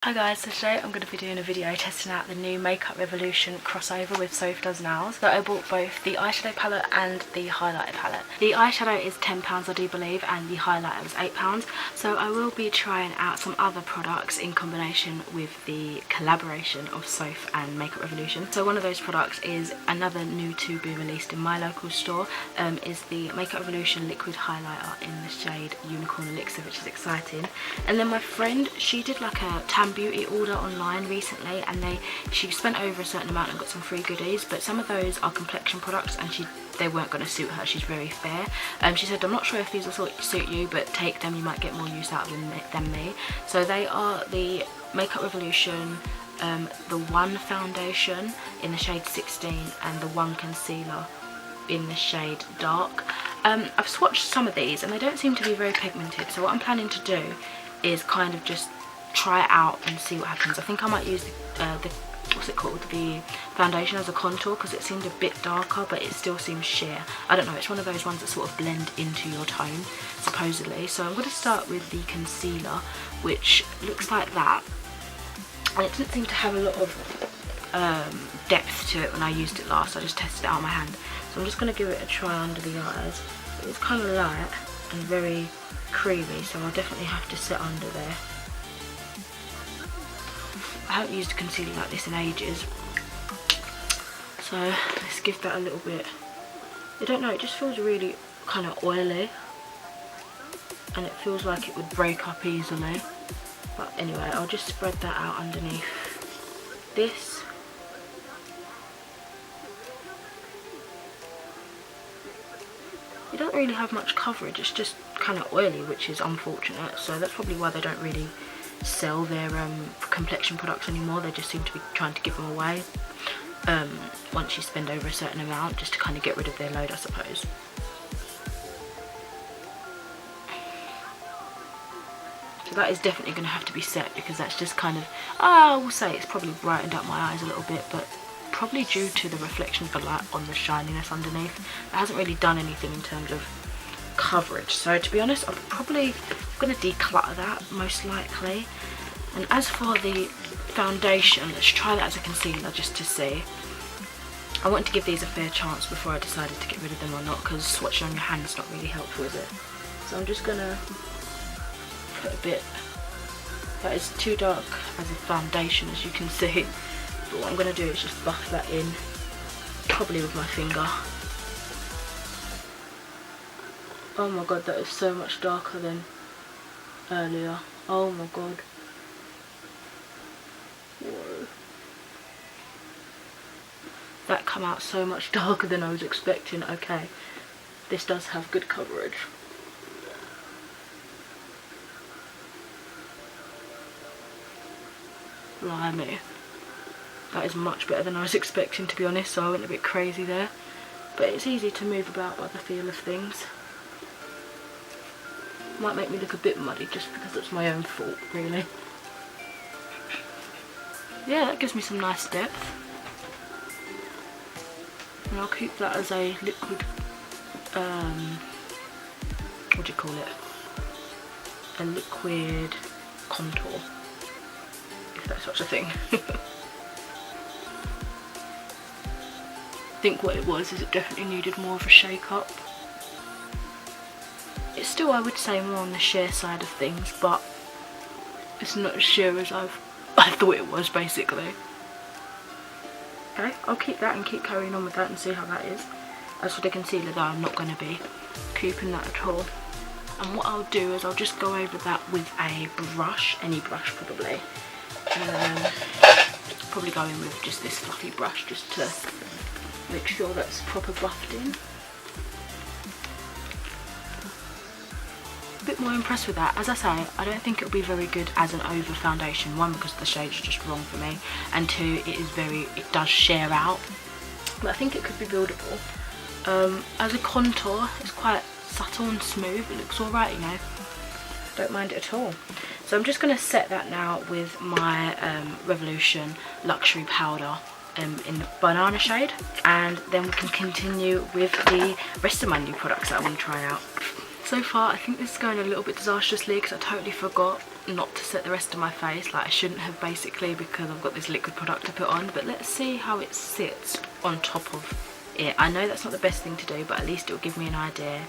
Hi guys, so today I'm going to be doing a video testing out the new Makeup Revolution crossover with Soph Does Nails. So I bought both the eyeshadow palette and the highlighter palette. The eyeshadow is £10 I do believe, and the highlighter was £8. So I will be trying out some other products in combination with the collaboration of Soph and Makeup Revolution. So one of those products is another new to be released in my local store, is the Makeup Revolution liquid highlighter in the shade Unicorn Elixir, which is exciting. And then my friend, she did like a TAM beauty order online recently, and she spent over a certain amount and got some free goodies, but some of those are complexion products and they weren't going to suit her. She's very fair. She said, I'm not sure if these will suit you, but take them, you might get more use out of them than me. So they are the Makeup Revolution, the One foundation in the shade 16 and the One concealer in the shade Dark. I've swatched some of these and they don't seem to be very pigmented, so what I'm planning to do is kind of just try it out and see what happens. I think I might use the foundation as a contour because it seemed a bit darker, but it still seems sheer. I don't know, it's one of those ones that sort of blend into your tone supposedly. So I'm going to start with the concealer, which looks like that, and it didn't seem to have a lot of depth to it when I used it last. I just tested it out on my hand, so I'm just going to give it a try under the eyes. It's kind of light and very creamy, so I'll definitely have to sit under there. I haven't used a concealer like this in ages, so let's give that a little bit. I don't know, it just feels really kind of oily and it feels like it would break up easily, but anyway, I'll just spread that out underneath this. You don't really have much coverage, it's just kind of oily, which is unfortunate, so that's probably why they don't really sell their complexion products anymore. They just seem to be trying to give them away once you spend over a certain amount, just to kind of get rid of their load, I suppose. So that is definitely going to have to be set, because that's just kind of, I will say it's probably brightened up my eyes a little bit, but probably due to the reflection of the light on the shininess underneath. It hasn't really done anything in terms of coverage, so to be honest, I'm probably going to declutter that most likely. And as for the foundation, let's try that as a concealer just to see. I wanted to give these a fair chance before I decided to get rid of them or not, because swatching on your hand is not really helpful, is it? So I'm just going to put a bit. That is too dark as a foundation, as you can see, but what I'm going to do is just buff that in, probably with my finger. Oh my god, that is so much darker than earlier. Oh my god. Whoa. That come out so much darker than I was expecting. Okay, this does have good coverage. Blimey. That is much better than I was expecting, to be honest, so I went a bit crazy there. But it's easy to move about by the feel of things. Might make me look a bit muddy just because it's my own fault, really. Yeah, that gives me some nice depth. And I'll keep that as a liquid, what do you call it? A liquid contour, if that's such a thing. I think what it was is it definitely needed more of a shake up. It's still, I would say, more on the sheer side of things, but it's not as sheer as I thought it was, basically. Okay, I'll keep that and keep carrying on with that and see how that is. As for the concealer though, I'm not going to be keeping that at all. And what I'll do is I'll just go over that with a brush, any brush probably. Probably go in with just this fluffy brush just to make sure that's proper buffed in. A bit more impressed with that. As I say, I don't think it'll be very good as an over foundation. One, because the shade's just wrong for me, and two, it does share out, but I think it could be buildable. As a contour, it's quite subtle and smooth. It looks alright, you know, don't mind it at all. So I'm just going to set that now with my Revolution luxury powder in the banana shade, and then we can continue with the rest of my new products that I want to try out. So far I think this is going a little bit disastrously because I totally forgot not to set the rest of my face, like I shouldn't have basically, because I've got this liquid product to put on, but let's see how it sits on top of it. I know that's not the best thing to do, but at least it will give me an idea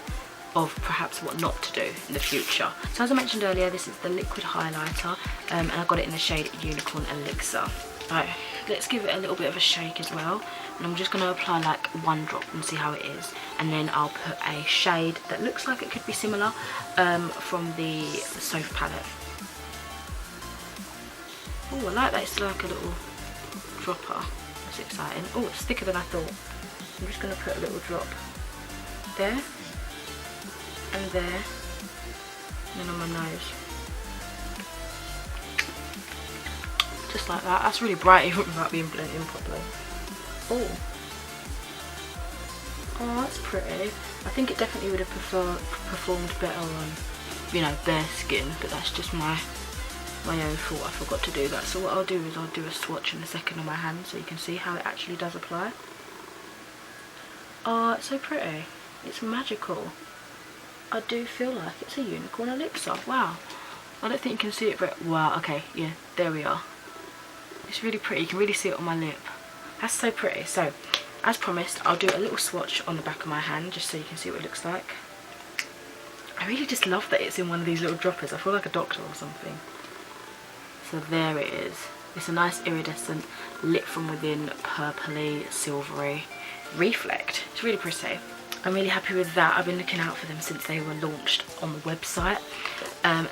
of perhaps what not to do in the future. So as I mentioned earlier, this is the liquid highlighter, and I got it in the shade Unicorn Elixir. So let's give it a little bit of a shake as well, and I'm just going to apply like 1 drop and see how it is, and then I'll put a shade that looks like it could be similar from the Soph palette. Oh, I like that, it's like a little dropper. That's exciting. Oh, it's thicker than I thought. I'm just going to put a little drop there and there, and then on my nose. Just like that. That's really bright even without being blended in properly. Oh. Oh, that's pretty. I think it definitely would have performed better on, you know, bare skin, but that's just my own fault. I forgot to do that. So what I'll do is I'll do a swatch in a second on my hand so you can see how it actually does apply. Oh, it's so pretty. It's magical. I do feel like it's a Unicorn Elixir. Wow. I don't think you can see it, but wow, okay, yeah, there we are. It's really pretty. You can really see it on my lip. That's so pretty. So, as promised, I'll do a little swatch on the back of my hand just so you can see what it looks like. I really just love that it's in one of these little droppers. I feel like a doctor or something. So there it is. It's a nice iridescent, lit from within, purpley, silvery reflect. It's really pretty. I'm really happy with that. I've been looking out for them since they were launched on the website.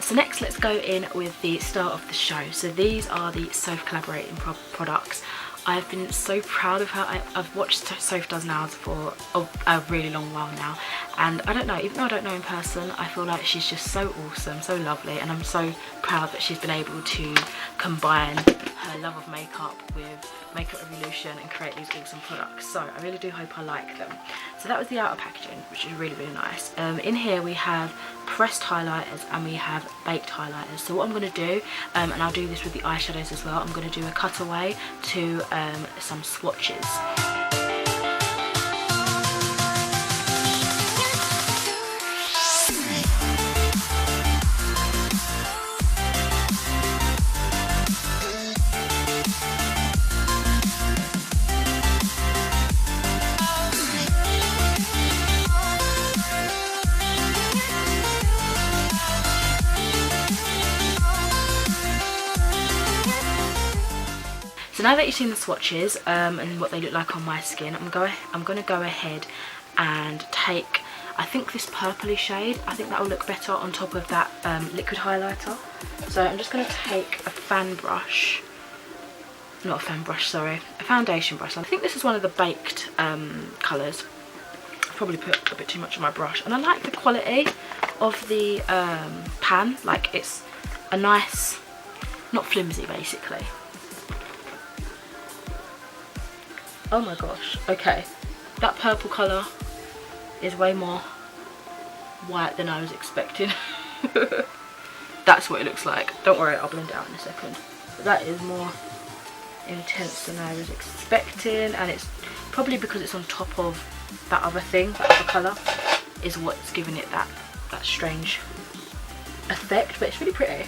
So next, let's go in with the star of the show. So these are the Soph collaborating products. I've been so proud of her. I've watched Soph Does Nails for a really long while now, and I don't know, even though I don't know in person, I feel like she's just so awesome, so lovely, and I'm so proud that she's been able to combine her love of makeup with Makeup Revolution and create these awesome products. So I really do hope I like them. So that was the outer packaging, which is really, really nice. In here we have pressed highlighters and we have baked highlighters. So what I'm going to do, and I'll do this with the eyeshadows as well, I'm going to do a cutaway to some swatches. So now that you've seen the swatches and what they look like on my skin, I'm going to go ahead and take, I think, this purpley shade. I think that will look better on top of that liquid highlighter. So I'm just going to take a fan brush, not a fan brush, sorry, a foundation brush. I think this is one of the baked colours. I've probably put a bit too much on my brush. And I like the quality of the pan, like it's a nice, not flimsy basically. Oh my gosh, okay, that purple colour is way more white than I was expecting. That's what it looks like. Don't worry, I'll blend it out in a second. But that is more intense than I was expecting, and it's probably because it's on top of that other thing, that other colour, is what's giving it that strange effect, but it's really pretty.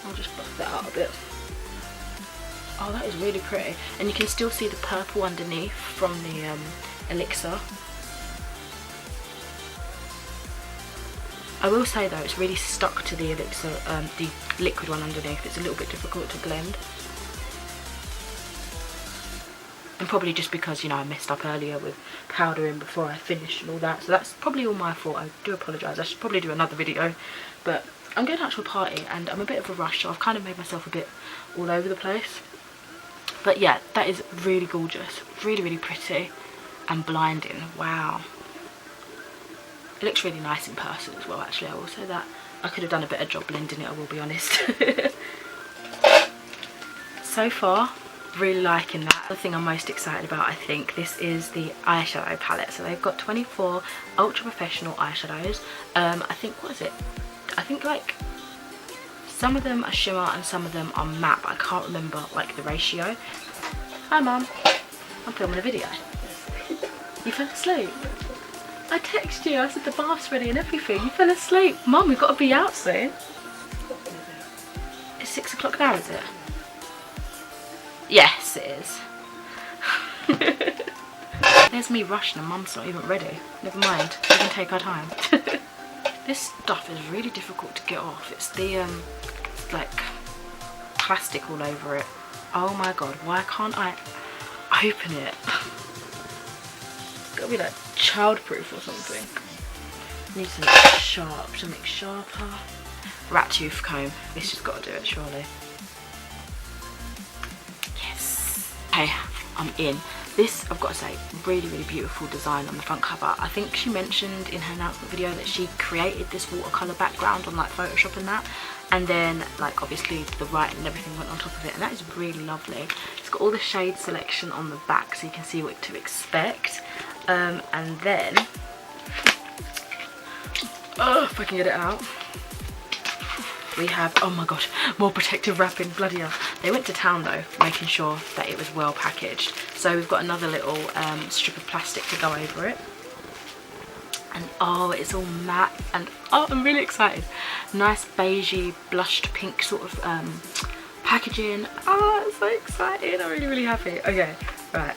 I'll just buff that out a bit. Oh, that is really pretty, and you can still see the purple underneath from the elixir. I will say though, it's really stuck to the elixir, the liquid one underneath. It's a little bit difficult to blend, and probably just because, you know, I messed up earlier with powdering before I finished and all that, so that's probably all my fault. I do apologise. I should probably do another video, but I'm going out to a party and I'm a bit of a rush, so I've kind of made myself a bit all over the place. But yeah, that is really gorgeous, really, really pretty and blinding. Wow. It looks really nice in person as well, actually. I will say that. I could have done a better job blending it, I will be honest. So far, really liking that. The thing I'm most excited about, I think, this is the eyeshadow palette. So they've got 24 ultra professional eyeshadows. I think, what is it? I think like some of them are shimmer and some of them are matte, but I can't remember like the ratio. Hi Mum, I'm filming a video. You fell asleep? I texted you, I said the bath's ready and everything. You fell asleep. Mum, we've got to be out soon. It's 6 o'clock now, is it? Yes, it is. There's me rushing and Mum's not even ready. Never mind, we can take our time. This stuff is really difficult to get off. It's the like plastic all over it. Oh my god, why can't I open it? It's gotta be like childproof or something. Needs to make sharp, to make sharper. Rat tooth comb. This has got to do it, surely. Yes. Okay, I'm in. This, I've got to say, really, really beautiful design on the front cover. I think she mentioned in her announcement video that she created this watercolour background on like Photoshop and that. And then, like, obviously the writing and everything went on top of it. And that is really lovely. It's got all the shade selection on the back so you can see what to expect. And then, if I can get it out. We have, oh my gosh, more protective wrapping, bloody hell. They went to town though, making sure that it was well packaged. So we've got another little strip of plastic to go over it. And oh, it's all matte and oh, I'm really excited. Nice beigey, blushed pink sort of packaging. Oh, it's so exciting, I'm really, really happy. Okay, right.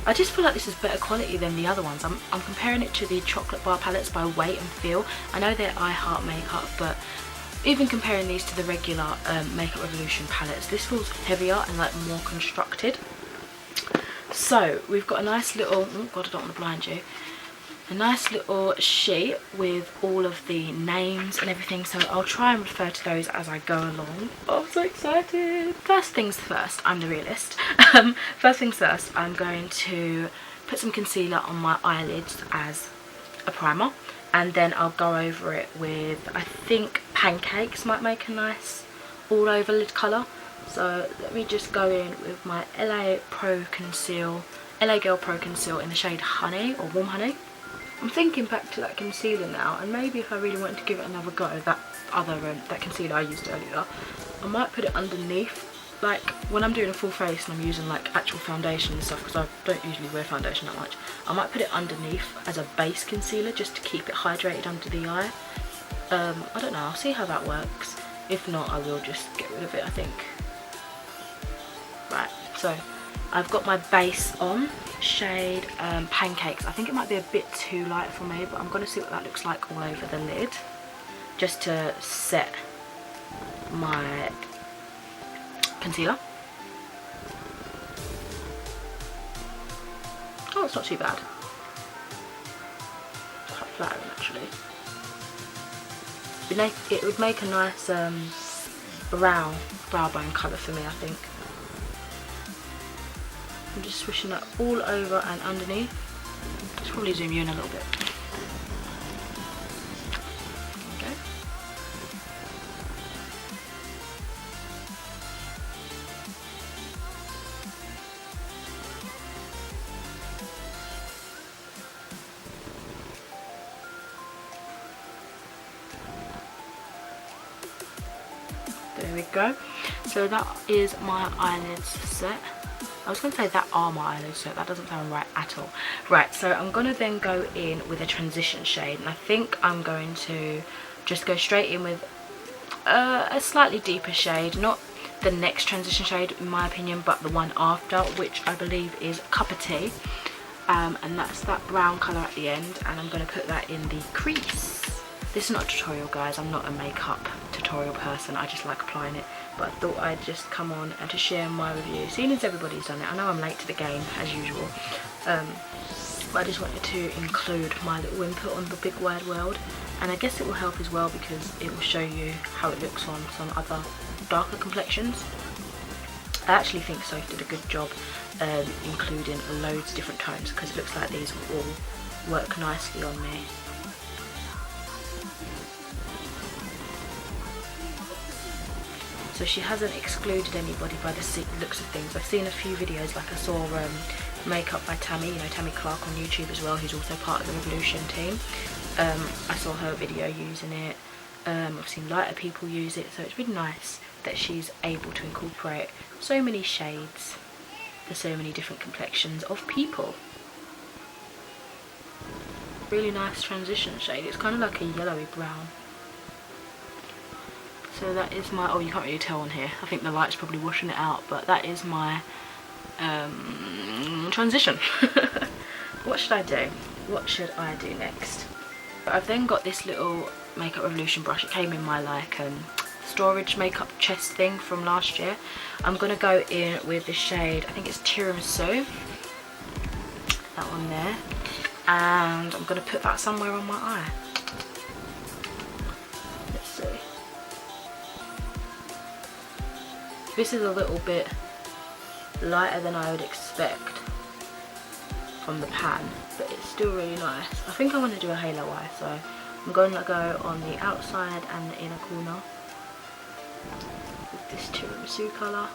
I just feel like this is better quality than the other ones. I'm comparing it to the chocolate bar palettes by weight and feel. I know they're I Heart Makeup, but even comparing these to the regular Makeup Revolution palettes, this feels heavier and like more constructed. So we've got a nice little, oh god, I don't want to blind you. A nice little sheet with all of the names and everything, so I'll try and refer to those as I go along. Oh, I'm so excited! First things first, I'm the realist. First things first, I'm going to put some concealer on my eyelids as a primer, and then I'll go over it with, I think Pancakes might make a nice all over lid colour. So let me just go in with my LA Girl Pro Conceal in the shade Honey or Warm Honey. I'm thinking back to that concealer now, and maybe if I really wanted to give it another go, that concealer I used earlier, I might put it underneath. Like when I'm doing a full face and I'm using like actual foundation and stuff, because I don't usually wear foundation that much, I might put it underneath as a base concealer just to keep it hydrated under the eye. I don't know, I'll see how that works. If not, I will just get rid of it, I think. Right, so I've got my base on, shade Pancakes. I think it might be a bit too light for me, but I'm going to see what that looks like all over the lid, just to set my concealer. Oh, it's not too bad. It's quite flattering actually. It would make a nice brow bone colour for me, I think. I'm just swishing that all over and underneath. Let's probably zoom you in a little bit. Okay. There we go. So that is my eyelids set. I was going to say that are my eyelids set, that doesn't sound right at all. Right, so I'm going to then go in with a transition shade, and I think I'm going to just go straight in with a slightly deeper shade, not the next transition shade in my opinion, but the one after, which I believe is Cup of Tea, and that's that brown colour at the end, and I'm going to put that in the crease. This is not a tutorial, guys, I'm not a makeup tutorial person, I just like applying it. But I thought I'd just come on and to share my review, seeing as everybody's done it. I know I'm late to the game as usual, but I just wanted to include my little input on the big wide world, and I guess it will help as well because it will show you how it looks on some other darker complexions. I actually think Soph did a good job including loads of different tones, because it looks like these will all work nicely on me. So she hasn't excluded anybody by the looks of things. I've seen a few videos, like I saw Makeup by Tammy, you know, Tammy Clark on YouTube as well, who's also part of the Revolution team. I saw her video using it. I've seen lighter people use it, so it's really nice that she's able to incorporate so many shades for so many different complexions of people. Really nice transition shade. It's kind of like a yellowy brown. So that is my, oh, you can't really tell on here, I think the light's probably washing it out, but that is my transition. What should I do? What should I do next? I've then got this little Makeup Revolution brush. It came in my like storage makeup chest thing from last year. I'm gonna go in with the shade, I think it's Tiramisu, that one there, and I'm gonna put that somewhere on my eye. Let's see. This is a little bit lighter than I would expect from the pan, but it's still really nice. I think I want to do a halo eye, so I'm going to go on the outside and the inner corner with this Tiramisu colour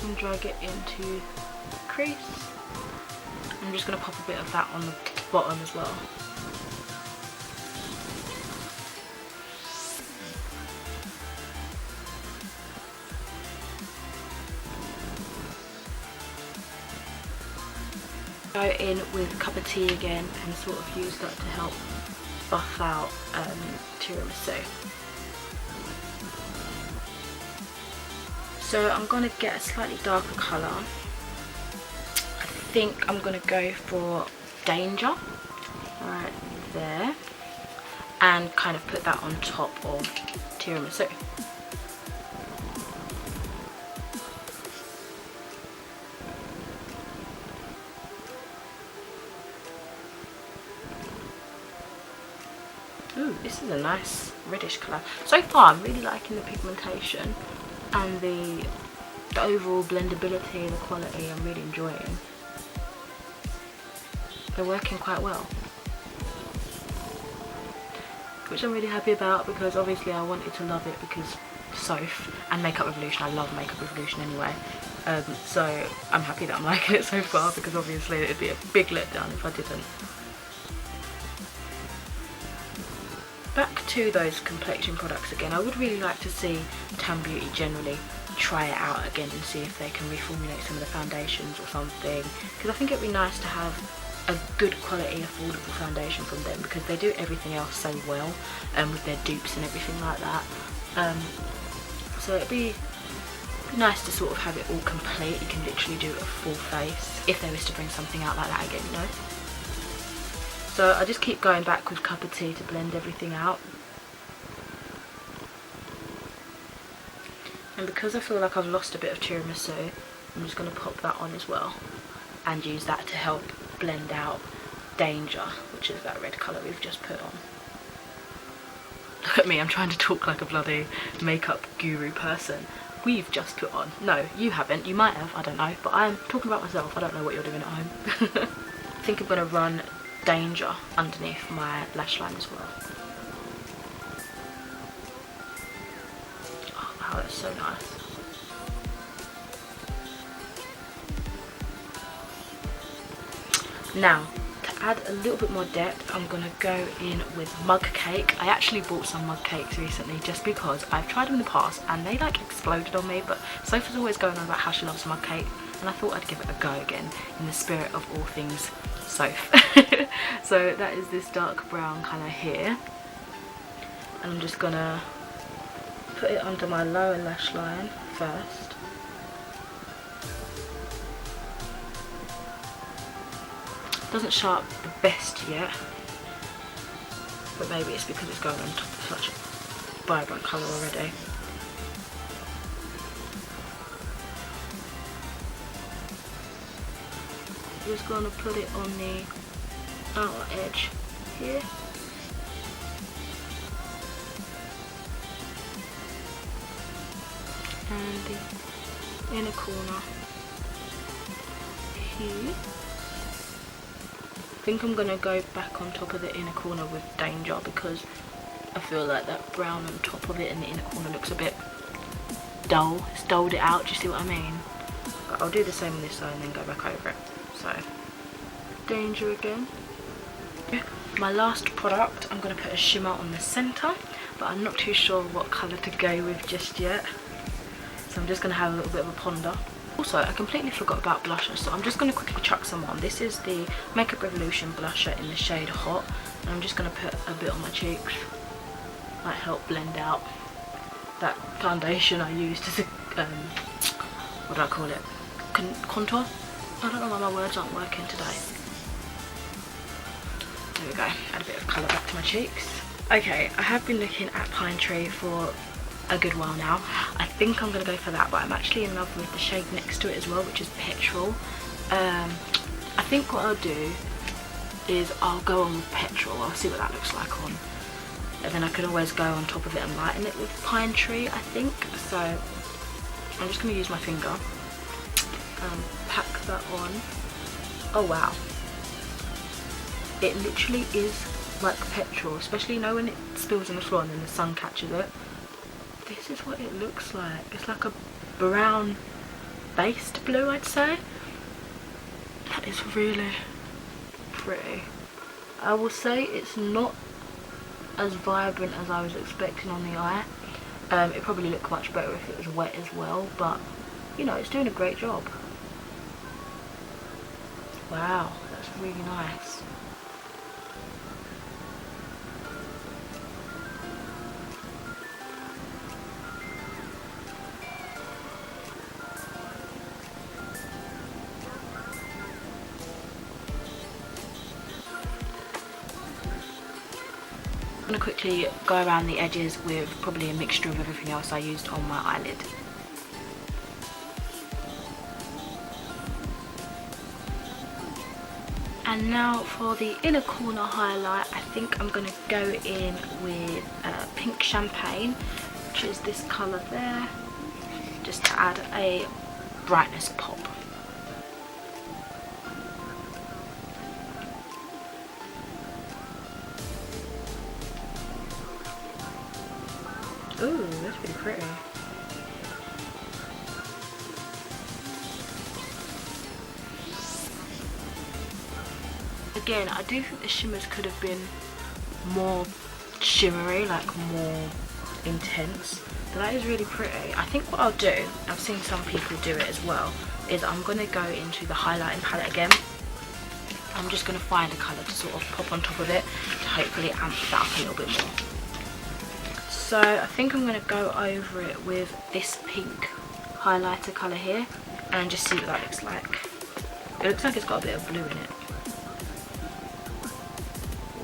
and drag it into the crease. I'm just going to pop a bit of that on the bottom as well. Go in with a cup of tea again and sort of use that to help buff out tiramisu. So I'm going to get a slightly darker colour. I think I'm going to go for Danger right there and kind of put that on top of tiramisu. Ooh, this is a nice reddish colour. So far I'm really liking the pigmentation and the overall blendability, the quality. I'm really enjoying. They're working quite well, which I'm really happy about, because obviously I wanted to love it because Soph and Makeup Revolution. I love Makeup Revolution anyway. So I'm happy that I'm liking it so far, because obviously it'd be a big letdown if I didn't. Back to those complexion products again. I would really like to see TAM Beauty generally try it out again and see if they can reformulate some of the foundations or something, because I think it'd be nice to have a good quality affordable foundation from them, because they do everything else so well with their dupes and everything like that. So it'd be nice to sort of have it all complete. You can literally do a full face if they was to bring something out like that again, you know. So I just keep going back with cup of tea to blend everything out. And because I feel like I've lost a bit of tiramisu, I'm just going to pop that on as well and use that to help blend out Danger, which is that red colour we've just put on. Look at me, I'm trying to talk like a bloody makeup guru person. We've just put on. No, you haven't. You might have, I don't know. But I'm talking about myself. I don't know what you're doing at home. I think I'm going to run Danger underneath my lash line as well. Oh wow, that's so nice. Now, to add a little bit more depth, I'm going to go in with mug cake. I actually bought some mug cakes recently just because I've tried them in the past and they like exploded on me, but Sophie's always going on about how she loves mug cake, and I thought I'd give it a go again in the spirit of all things Soph. So that is this dark brown colour here, and I'm just gonna put it under my lower lash line first. Doesn't show up the best yet, but maybe it's because it's going on top of such a vibrant colour already. Just going to put it on the outer edge here. the inner corner here. I think I'm going to go back on top of the inner corner with Danger because I feel like that brown on top of it in the inner corner looks a bit dull. It's dulled it out, do you see what I mean? But I'll do the same on this side and then go back over it. So, Danger again. My last product, I'm going to put a shimmer on the centre, but I'm not too sure what colour to go with just yet. So I'm just going to have a little bit of a ponder. Also, I completely forgot about blusher, so I'm just going to quickly chuck some on. This is the Makeup Revolution blusher in the shade Hot, and I'm just going to put a bit on my cheeks. Might help blend out that foundation I used as a, what do I call it? Contour? I don't know why my words aren't working today. There we go, add a bit of colour back to my cheeks. Okay, I have been looking at Pine Tree for a good while now. I think I'm going to go for that, but I'm actually in love with the shade next to it as well, which is Petrol. I think what I'll do is I'll go on with Petrol. I'll see what that looks like on, and then I could always go on top of it and lighten it with Pine Tree, I think. So I'm just going to use my finger and pack that on. Oh wow, it literally is like Petrol, especially, you know, when it spills on the floor and then the sun catches it. This is what it looks like. It's like a brown based blue, I'd say. That is really pretty. I will say it's not as vibrant as I was expecting on the eye. It probably looked much better if it was wet as well, but you know, it's doing a great job. Wow, that's really nice. I'm going to quickly go around the edges with probably a mixture of everything else I used on my eyelid. And now for the inner corner highlight, I think I'm going to go in with Pink Champagne, which is this colour there, just to add a brightness pop. Ooh, that's pretty pretty. Again, I do think the shimmers could have been more shimmery, like more intense, but that is really pretty. I think what I'll do, I've seen some people do it as well, is I'm going to go into the highlighting palette again. I'm just going to find a colour to sort of pop on top of it to hopefully amp that up a little bit more. So I think I'm going to go over it with this pink highlighter colour here and just see what that looks like. It looks like it's got a bit of blue in it.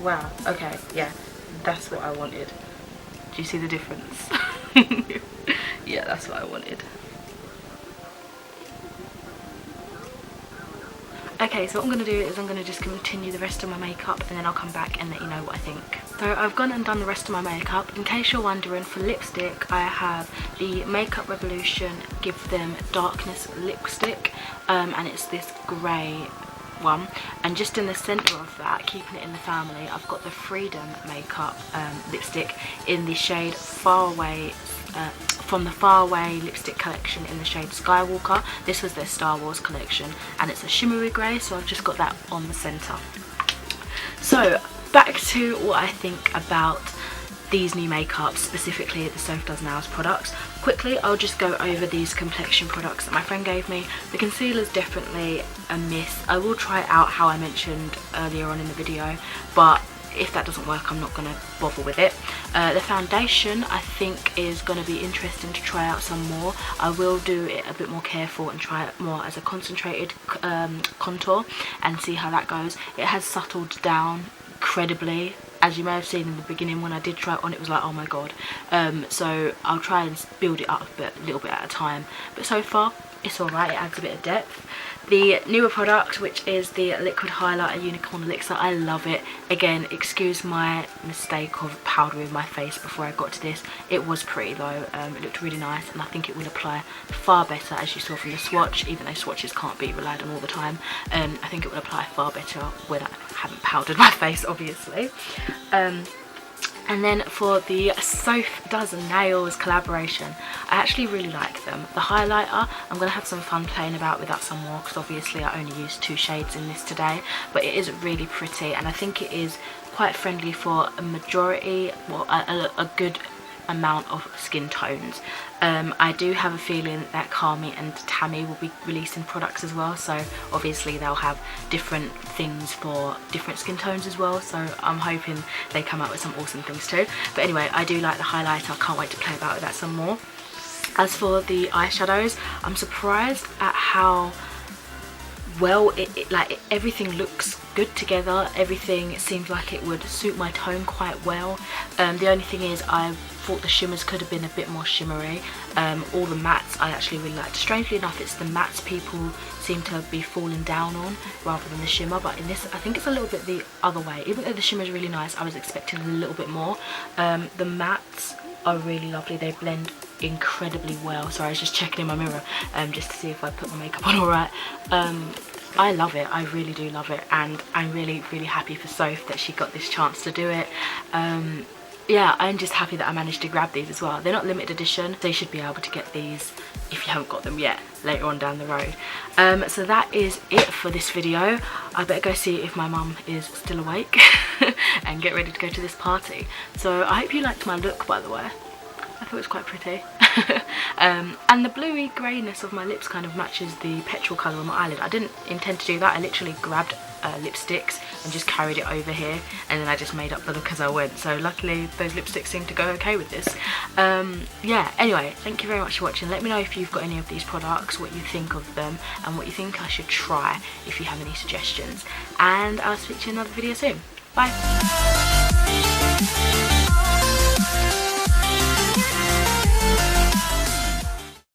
Wow, okay, yeah, that's what I wanted. Do you see the difference? Yeah, that's what I wanted. Okay, so what I'm going to do is I'm going to just continue the rest of my makeup and then I'll come back and let you know what I think. So I've gone and done the rest of my makeup. In case you're wondering, for lipstick I have the Makeup Revolution Give Them Darkness lipstick, and it's this grey one, and just in the centre of that, keeping it in the family, I've got the Freedom Makeup lipstick in the shade Far Away, from the Far Away lipstick collection in the shade Skywalker. This was their Star Wars collection and it's a shimmery grey, so I've just got that on the centre. So back to what I think about these new makeups, specifically the Soph Does Now's products. Quickly, I'll just go over these complexion products that my friend gave me. The concealer's definitely a miss. I will try it out how I mentioned earlier on in the video, but if that doesn't work, I'm not going to bother with it. The foundation, I think, is going to be interesting to try out some more. I will do it a bit more careful and try it more as a concentrated contour and see how that goes. It has settled down incredibly. As you may have seen in the beginning, when I did try it on, it was like, oh my god. So I'll try and build it up a little bit at a time. But so far, it's alright, it adds a bit of depth. the newer product, which is the liquid highlighter unicorn elixir. I love it. Again, excuse my mistake of powdering my face before I got to this. It was pretty though. It looked really nice, and I think it will apply far better, as you saw from the swatch, even though swatches can't be relied on all the time. I think it will apply far better when I haven't powdered my face, obviously. And then for the Soph Does Nails collaboration, I actually really like them. The highlighter, I'm going to have some fun playing about with that some more, because obviously I only used 2 shades in this today, but it is really pretty, and I think it is quite friendly for a majority, well, a good amount of skin tones. I do have a feeling that Kami and Tammy will be releasing products as well, so obviously they'll have different things for different skin tones as well, so I'm hoping they come out with some awesome things too. But anyway, I do like the highlighter. I can't wait to play about with that some more. As for the eyeshadows, I'm surprised at how well everything looks good together. Everything seems like it would suit my tone quite well. The only thing is, I thought the shimmers could have been a bit more shimmery. All the mattes I actually really liked. Strangely enough, it's the mattes people seem to be falling down on rather than the shimmer, but in this I think it's a little bit the other way. Even though the shimmer is really nice, I was expecting a little bit more. The mattes are really lovely. They blend incredibly well. Sorry, I was just checking in my mirror just to see if I put my makeup on alright. I love it. I really do love it, and I'm really happy for Soph that she got this chance to do it. Yeah, I'm just happy that I managed to grab these as well. They're not limited edition, so you should be able to get these if you haven't got them yet later on down the road. So that is it for this video. I better go see if my mum is still awake and get ready to go to this party. So I hope you liked my look, by the way. I thought it was quite pretty. And the bluey greyness of my lips kind of matches the petrol colour on my eyelid. I didn't intend to do that. I literally grabbed lipsticks and just carried it over here, and then I just made up the look as I went. So luckily those lipsticks seem to go okay with this. Yeah, anyway, thank you very much for watching. Let me know if you've got any of these products, what you think of them, and what you think I should try if you have any suggestions. And I'll speak to you in another video soon. Bye!